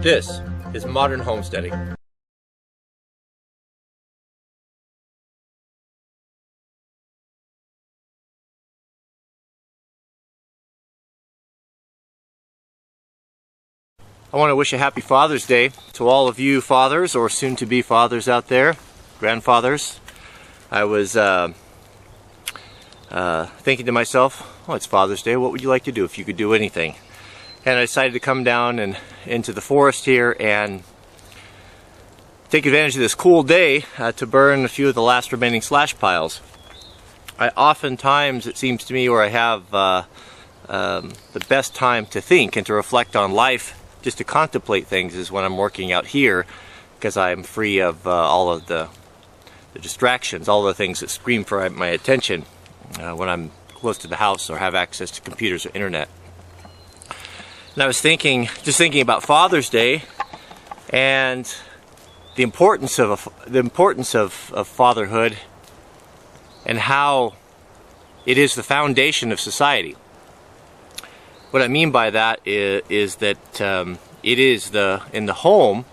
This is modern homesteading. I want to wish a happy Father's Day to all of you fathers or soon-to-be fathers out there, grandfathers. I was thinking to myself, oh, it's Father's Day, what would you like to do if you could do anything? And I decided to come down and into the forest here and take advantage of this cool day to burn a few of the last remaining slash piles. Oftentimes, it seems to me, where I have the best time to think and to reflect on life, just to contemplate things, is when I'm working out here, because I'm free of all of the distractions, all the things that scream for my attention when I'm close to the house or have access to computers or internet. And I was just thinking about Father's Day and the importance of fatherhood and how it is the foundation of society. What I mean by that is that it is in the home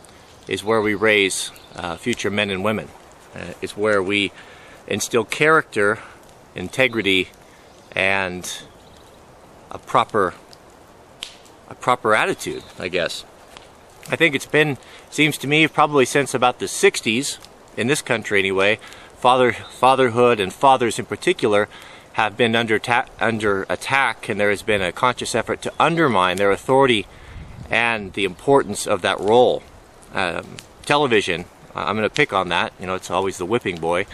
is where we raise future men and women. It's where we instill character, integrity, and a proper attitude, I guess. I think seems to me, probably since about the 60s, in this country anyway, fatherhood and fathers in particular have been under attack, and there has been a conscious effort to undermine their authority and the importance of that role. Television, I'm going to pick on that. You know, it's always the whipping boy.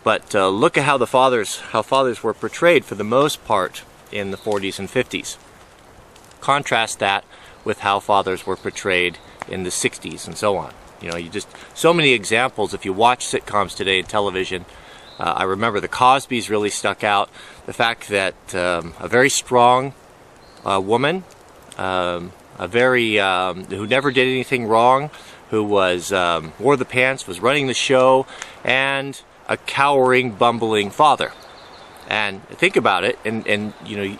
But look at how fathers were portrayed for the most part in the 40s and 50s. Contrast that with how fathers were portrayed in the 60s and so on. You know, so many examples. If you watch sitcoms today in television, I remember the Cosbys really stuck out. The fact that a very strong woman, who never did anything wrong, who wore the pants, was running the show, and a cowering, bumbling father. And think about it, and you know,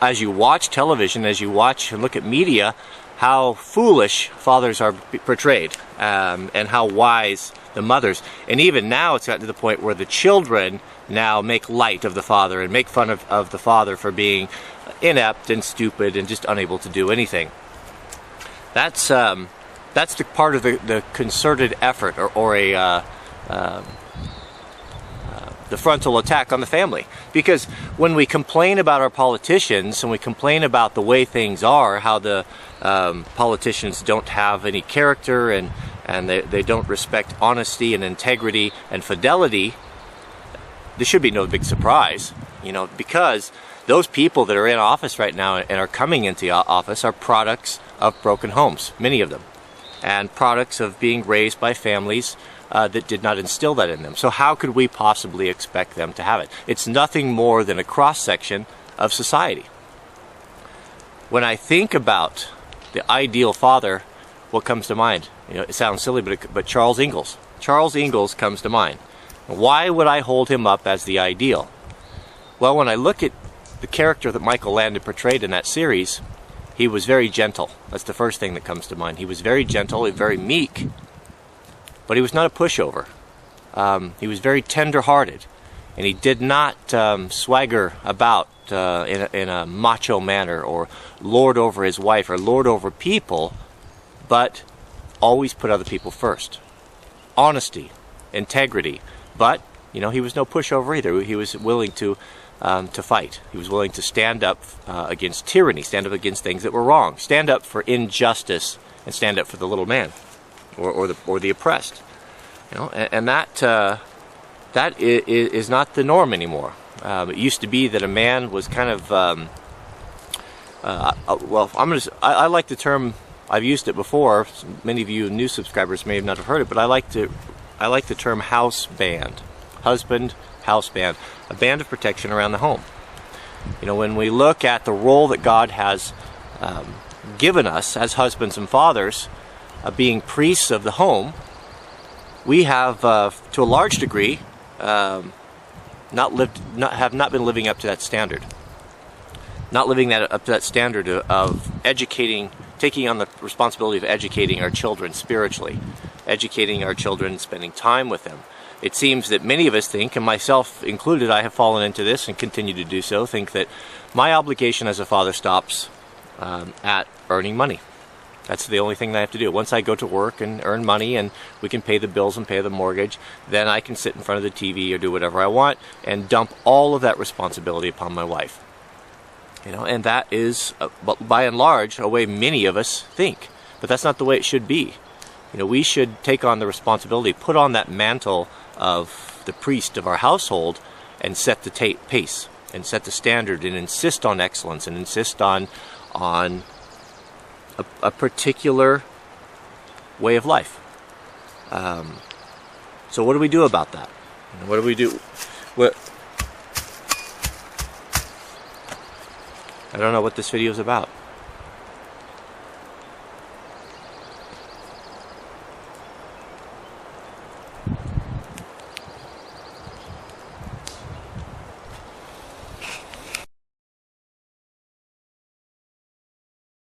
as you watch television, as you watch and look at media, how foolish fathers are portrayed, and how wise the mothers. And even now it's gotten to the point where the children now make light of the father and make fun of the father for being inept and stupid and just unable to do anything. That's the part of the concerted effort or the frontal attack on the family. Because when we complain about our politicians and we complain about the way things are, how the politicians don't have any character and they don't respect honesty and integrity and fidelity, there should be no big surprise, you know, because those people that are in office right now and are coming into office are products of broken homes, many of them, and products of being raised by families that did not instill that in them. So how could we possibly expect them to have it? It's nothing more than a cross-section of society. When I think about the ideal father, what comes to mind? You know, it sounds silly, but Charles Ingalls. Charles Ingalls comes to mind. Why would I hold him up as the ideal? Well, when I look at the character that Michael Landon portrayed in that series, he was very gentle. That's the first thing that comes to mind. He was very gentle and very meek, but he was not a pushover. He was very tender-hearted, and he did not swagger about in a macho manner or lord over his wife or lord over people, but always put other people first. Honesty, integrity, but you know, he was no pushover either. He was willing to fight. He was willing to stand up against tyranny, stand up against things that were wrong, stand up for injustice, and stand up for the little man or the oppressed. You know, and that is not the norm anymore. It used to be that a man was kind of well, I like the term. I've used it before. Many of you new subscribers may not have heard it, but I like the term house band, husband house band, a band of protection around the home. You know, when we look at the role that God has given us as husbands and fathers, being priests of the home, we have, to a large degree, have not been living up to that standard. Not living up to that standard of educating, taking on the responsibility of educating our children spiritually, educating our children, spending time with them. It seems that many of us think, and myself included, I have fallen into this and continue to do so, think that my obligation as a father stops at earning money. That's the only thing that I have to do. Once I go to work and earn money and we can pay the bills and pay the mortgage, then I can sit in front of the TV or do whatever I want and dump all of that responsibility upon my wife. You know, and that is, by and large, a way many of us think. But that's not the way it should be. You know, we should take on the responsibility, put on that mantle of the priest of our household and set the pace and set the standard and insist on excellence and insist on a particular way of life. So what do we do about that? What do we do? I don't know what this video is about.